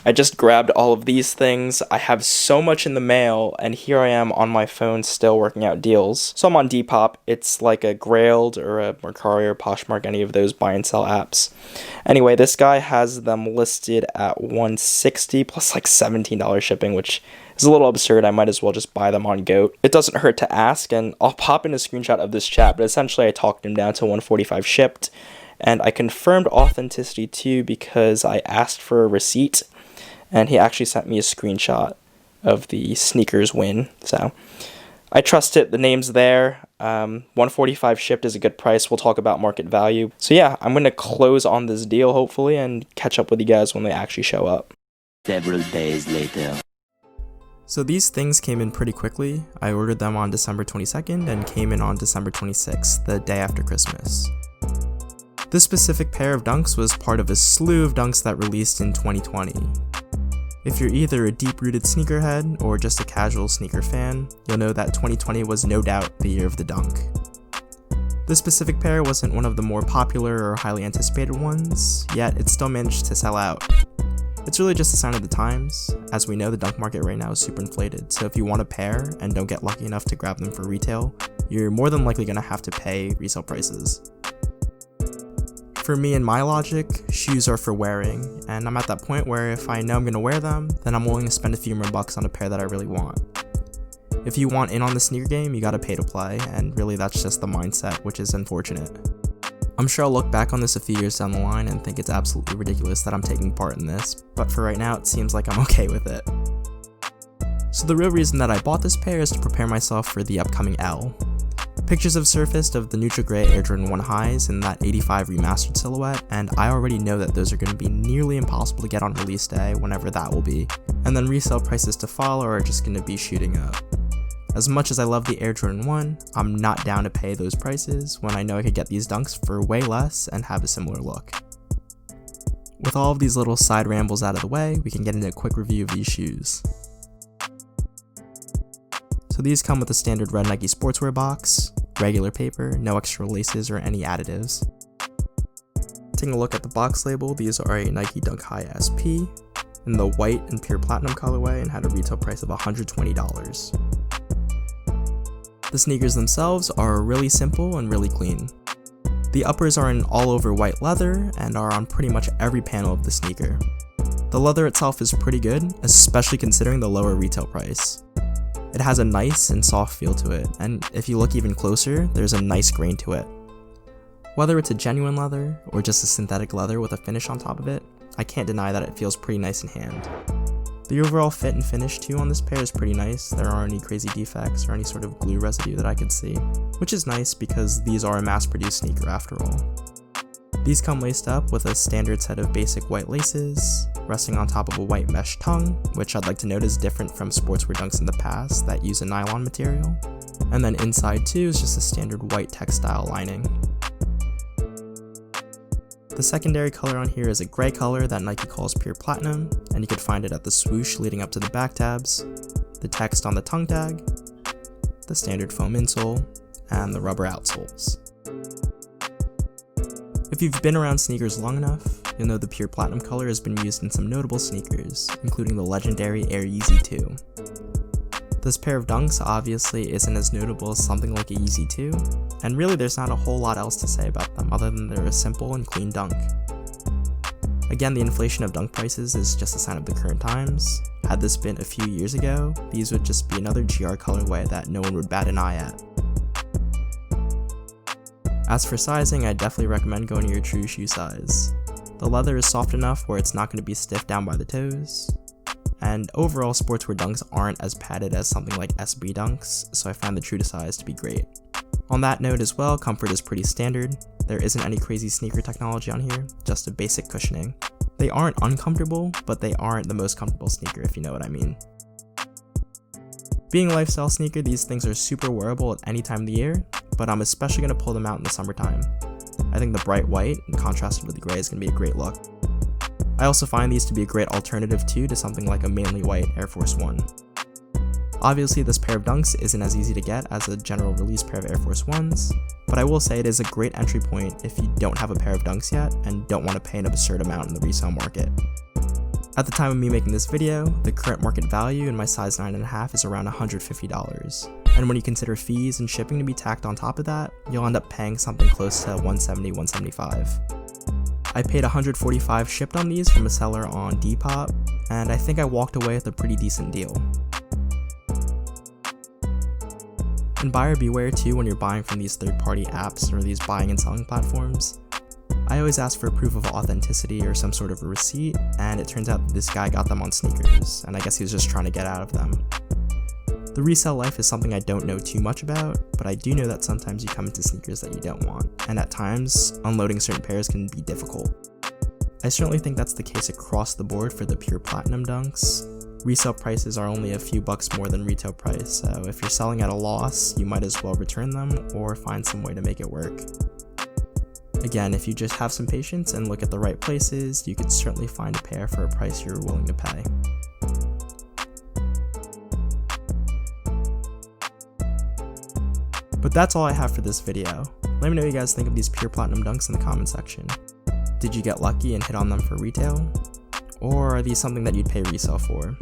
I just grabbed all of these things. I have so much in the mail, and here I am on my phone still working out deals. So I'm on Depop. It's like a Grailed or a Mercari or Poshmark, any of those buy and sell apps. Anyway, this guy has them listed at $160 plus like $17 shipping, which is a little absurd. I might as well just buy them on Goat. It doesn't hurt to ask, and I'll pop in a screenshot of this chat, but essentially I talked him down to $145 shipped, and I confirmed authenticity too because I asked for a receipt, and he actually sent me a screenshot of the sneakers win. So I trust it. The name's there. $145 shipped is a good price. We'll talk about market value. So yeah, I'm going to close on this deal hopefully and catch up with you guys when they actually show up. Several days later. So these things came in pretty quickly. I ordered them on December 22nd and came in on December 26th, the day after Christmas. This specific pair of dunks was part of a slew of dunks that released in 2020. If you're either a deep-rooted sneakerhead or just a casual sneaker fan, you'll know that 2020 was no doubt the year of the dunk. This specific pair wasn't one of the more popular or highly anticipated ones, yet it still managed to sell out. It's really just a sign of the times. As we know, the dunk market right now is super inflated, so if you want a pair and don't get lucky enough to grab them for retail, you're more than likely going to have to pay resale prices. For me and my logic, shoes are for wearing, and I'm at that point where if I know I'm going to wear them, then I'm willing to spend a few more bucks on a pair that I really want. If you want in on the sneaker game, you gotta pay to play, and really that's just the mindset, which is unfortunate. I'm sure I'll look back on this a few years down the line and think it's absolutely ridiculous that I'm taking part in this, but for right now it seems like I'm okay with it. So the real reason that I bought this pair is to prepare myself for the upcoming L. Pictures have surfaced of the neutral gray Air Jordan 1 highs in that 85 remastered silhouette, and I already know that those are going to be nearly impossible to get on release day, whenever that will be, and then resale prices to follow are just going to be shooting up. As much as I love the Air Jordan 1, I'm not down to pay those prices when I know I could get these dunks for way less and have a similar look. With all of these little side rambles out of the way, we can get into a quick review of these shoes. So these come with a standard red Nike sportswear box, regular paper, no extra laces or any additives. Taking a look at the box label, these are a Nike Dunk High SP in the white and pure platinum colorway and had a retail price of $120. The sneakers themselves are really simple and really clean. The uppers are in all over white leather and are on pretty much every panel of the sneaker. The leather itself is pretty good, especially considering the lower retail price. It has a nice and soft feel to it, and if you look even closer, there's a nice grain to it. Whether it's a genuine leather or just a synthetic leather with a finish on top of it, I can't deny that it feels pretty nice in hand. The overall fit and finish too on this pair is pretty nice. There aren't any crazy defects or any sort of glue residue that I could see, which is nice because these are a mass-produced sneaker after all. These come laced up with a standard set of basic white laces, resting on top of a white mesh tongue, which I'd like to note is different from sportswear dunks in the past that use a nylon material. And then inside too is just a standard white textile lining. The secondary color on here is a gray color that Nike calls pure platinum, and you could find it at the swoosh leading up to the back tabs, the text on the tongue tag, the standard foam insole, and the rubber outsoles. If you've been around sneakers long enough, you'll know the pure platinum color has been used in some notable sneakers, including the legendary Air Yeezy 2. This pair of dunks obviously isn't as notable as something like a Yeezy 2, and really there's not a whole lot else to say about them other than they're a simple and clean dunk. Again, the inflation of dunk prices is just a sign of the current times. Had this been a few years ago, these would just be another GR colorway that no one would bat an eye at. As for sizing, I definitely recommend going to your true shoe size. The leather is soft enough where it's not going to be stiff down by the toes, and overall sportswear dunks aren't as padded as something like SB dunks, so I find the true to size to be great. On that note as well, comfort is pretty standard. There isn't any crazy sneaker technology on here, just a basic cushioning. They aren't uncomfortable, but they aren't the most comfortable sneaker if you know what I mean. Being a lifestyle sneaker, these things are super wearable at any time of the year, but I'm especially going to pull them out in the summertime. I think the bright white and contrasted with the gray is going to be a great look. I also find these to be a great alternative too to something like a mainly white Air Force 1. Obviously this pair of dunks isn't as easy to get as a general release pair of Air Force 1s, but I will say it is a great entry point if you don't have a pair of dunks yet and don't want to pay an absurd amount in the resale market. At the time of me making this video, the current market value in my size 9.5 is around $150, and when you consider fees and shipping to be tacked on top of that, you'll end up paying something close to $170, $175. I paid $145 shipped on these from a seller on Depop, and I think I walked away with a pretty decent deal. And buyer beware too when you're buying from these third-party apps or these buying and selling platforms. I always ask for proof of authenticity or some sort of a receipt, and it turns out that this guy got them on sneakers, and I guess he was just trying to get out of them. The resale life is something I don't know too much about, but I do know that sometimes you come into sneakers that you don't want, and at times, unloading certain pairs can be difficult. I certainly think that's the case across the board for the pure platinum dunks. Resale prices are only a few bucks more than retail price, so if you're selling at a loss, you might as well return them or find some way to make it work. Again, if you just have some patience and look at the right places, you could certainly find a pair for a price you're willing to pay. But that's all I have for this video. Let me know what you guys think of these pure platinum dunks in the comment section. Did you get lucky and hit on them for retail? Or are these something that you'd pay resale for?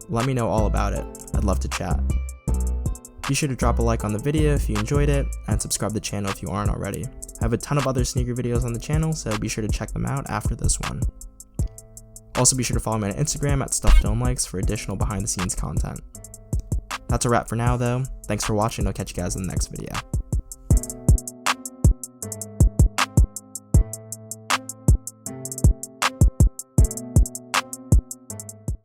Let me know all about it. I'd love to chat. Be sure to drop a like on the video if you enjoyed it, and subscribe to the channel if you aren't already. I have a ton of other sneaker videos on the channel, so be sure to check them out after this one. Also be sure to follow me on Instagram at StuffDomeLikes for additional behind the scenes content. That's a wrap for now though. Thanks for watching, I'll catch you guys in the next video.